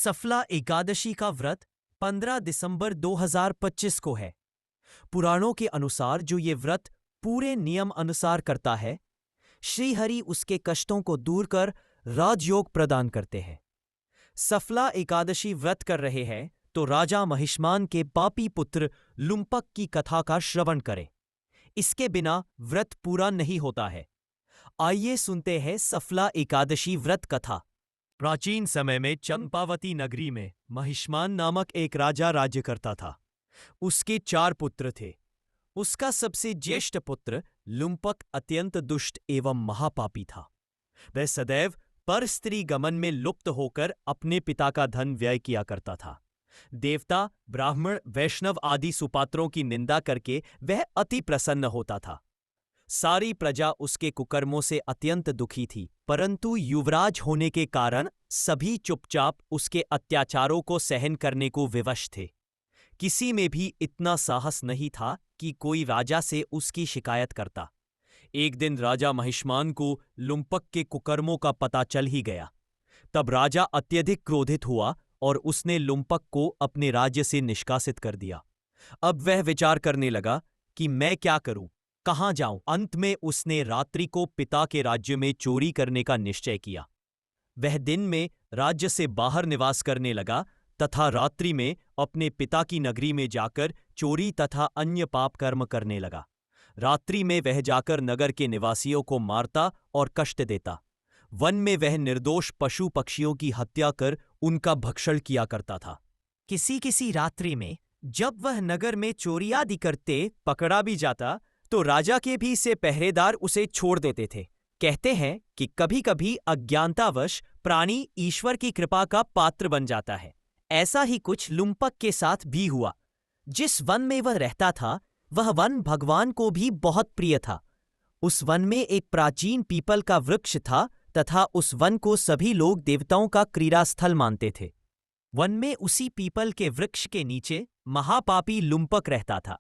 सफला एकादशी का व्रत 15 दिसंबर 2025 को है। पुराणों के अनुसार जो ये व्रत पूरे नियम अनुसार करता है, श्रीहरि उसके कष्टों को दूर कर राजयोग प्रदान करते हैं। सफला एकादशी व्रत कर रहे हैं तो राजा महिष्मान के पापी पुत्र लुम्पक की कथा का श्रवण करें। इसके बिना व्रत पूरा नहीं होता है। आइए सुनते हैं सफला एकादशी व्रत कथा। प्राचीन समय में चंपावती नगरी में महिष्मान नामक एक राजा राज्य करता था। उसके 4 पुत्र थे। उसका सबसे ज्येष्ठ पुत्र लुम्पक अत्यंत दुष्ट एवं महापापी था। वह सदैव पर स्त्री गमन में लुप्त होकर अपने पिता का धन व्यय किया करता था। देवता, ब्राह्मण, वैष्णव आदि सुपात्रों की निंदा करके वह अति प्रसन्न होता था। सारी प्रजा उसके कुकर्मों से अत्यंत दुखी थी, परंतु युवराज होने के कारण सभी चुपचाप उसके अत्याचारों को सहन करने को विवश थे। किसी में भी इतना साहस नहीं था कि कोई राजा से उसकी शिकायत करता। एक दिन राजा महिष्मान को लुम्पक के कुकर्मों का पता चल ही गया। तब राजा अत्यधिक क्रोधित हुआ और उसने लुम्पक को अपने राज्य से निष्कासित कर दिया। अब वह विचार करने लगा कि मैं क्या करूं, कहां जाऊं। अंत में उसने रात्रि को पिता के राज्य में चोरी करने का निश्चय किया। वह दिन में राज्य से बाहर निवास करने लगा तथा रात्रि में अपने पिता की नगरी में जाकर चोरी तथा अन्य पाप कर्म करने लगा। रात्रि में वह जाकर नगर के निवासियों को मारता और कष्ट देता। वन में वह निर्दोष पशु पक्षियों की हत्या कर उनका भक्षण किया करता था। किसी किसी रात्रि में जब वह नगर में चोरी आदि करते पकड़ा भी जाता तो राजा के भी से पहरेदार उसे छोड़ देते थे। कहते हैं कि कभी कभी अज्ञानतावश प्राणी ईश्वर की कृपा का पात्र बन जाता है। ऐसा ही कुछ लुम्पक के साथ भी हुआ। जिस वन में वह रहता था वह वन भगवान को भी बहुत प्रिय था। उस वन में एक प्राचीन पीपल का वृक्ष था तथा उस वन को सभी लोग देवताओं का क्रीड़ा स्थल मानते थे। वन में उसी पीपल के वृक्ष के नीचे महापापी लुम्पक रहता था।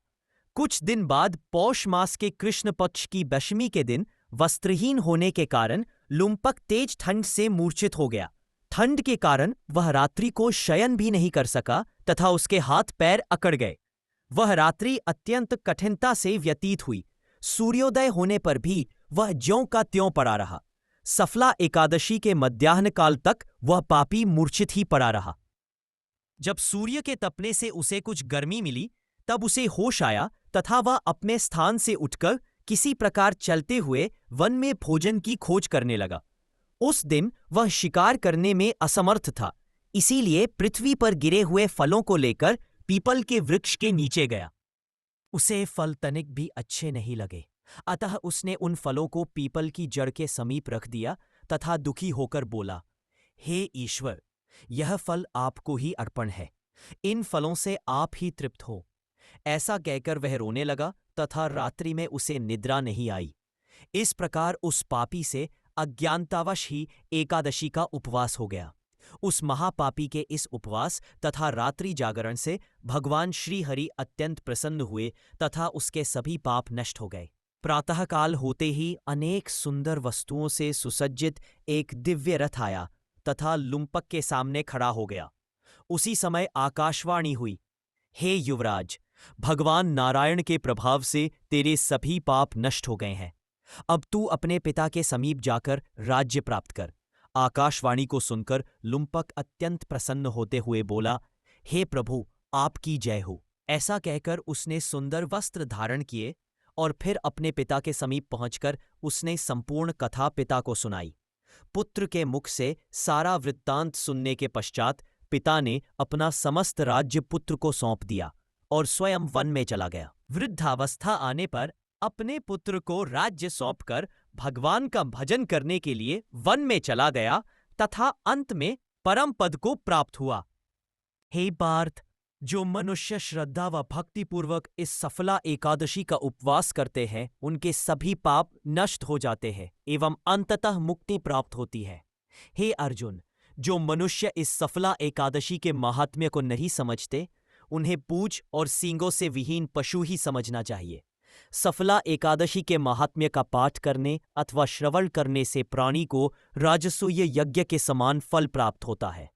कुछ दिन बाद पौष मास के कृष्ण पक्ष की दशमी के दिन वस्त्रहीन होने के कारण लुम्पक तेज ठंड से मूर्छित हो गया। ठंड के कारण वह रात्रि को शयन भी नहीं कर सका तथा उसके हाथ पैर अकड़ गए। वह रात्रि अत्यंत कठिनता से व्यतीत हुई। सूर्योदय होने पर भी वह ज्यों का त्यों पड़ा रहा। सफला एकादशी के मध्याह्न काल तक वह पापी मूर्छित ही पड़ा रहा। जब सूर्य के तपने से उसे कुछ गर्मी मिली तब उसे होश आया तथा वह अपने स्थान से उठकर किसी प्रकार चलते हुए वन में भोजन की खोज करने लगा। उस दिन वह शिकार करने में असमर्थ था, इसीलिए पृथ्वी पर गिरे हुए फलों को लेकर पीपल के वृक्ष के नीचे गया। उसे फल तनिक भी अच्छे नहीं लगे, अतः उसने उन फलों को पीपल की जड़ के समीप रख दिया तथा दुखी होकर बोला, हे ईश्वर, यह फल आपको ही अर्पण है। इन फलों से आप ही तृप्त हो। ऐसा कहकर वह रोने लगा तथा रात्रि में उसे निद्रा नहीं आई। इस प्रकार उस पापी से अज्ञानतावश ही एकादशी का उपवास हो गया। उस महापापी के इस उपवास तथा रात्रि जागरण से भगवान श्री हरि अत्यंत प्रसन्न हुए तथा उसके सभी पाप नष्ट हो गए। प्रातःकाल होते ही अनेक सुंदर वस्तुओं से सुसज्जित एक दिव्य रथ आया तथा लुम्पक के सामने खड़ा हो गया। उसी समय आकाशवाणी हुई, हे युवराज, भगवान नारायण के प्रभाव से तेरे सभी पाप नष्ट हो गए हैं। अब तू अपने पिता के समीप जाकर राज्य प्राप्त कर। आकाशवाणी को सुनकर लुम्पक अत्यंत प्रसन्न होते हुए बोला, हे प्रभु, आपकी जय हो। ऐसा कहकर उसने सुंदर वस्त्र धारण किए और फिर अपने पिता के समीप पहुंचकर उसने संपूर्ण कथा पिता को सुनाई। पुत्र के मुख से सारा वृत्तांत सुनने के पश्चात पिता ने अपना समस्त राज्य पुत्र को सौंप दिया और स्वयं वन में चला गया। वृद्धावस्था आने पर अपने पुत्र को राज्य सौंपकर भगवान का भजन करने के लिए वन में चला गया तथा अंत में परम पद को प्राप्त हुआ। हे पार्थ, जो मनुष्य श्रद्धा व भक्तिपूर्वक इस सफला एकादशी का उपवास करते हैं उनके सभी पाप नष्ट हो जाते हैं एवं अंततः मुक्ति प्राप्त होती है। हे अर्जुन, जो मनुष्य इस सफला एकादशी के महात्म्य को नहीं समझते उन्हें पूंछ और सींगों से विहीन पशु ही समझना चाहिए। सफला एकादशी के महात्म्य का पाठ करने अथवा श्रवण करने से प्राणी को राजसूय यज्ञ के समान फल प्राप्त होता है।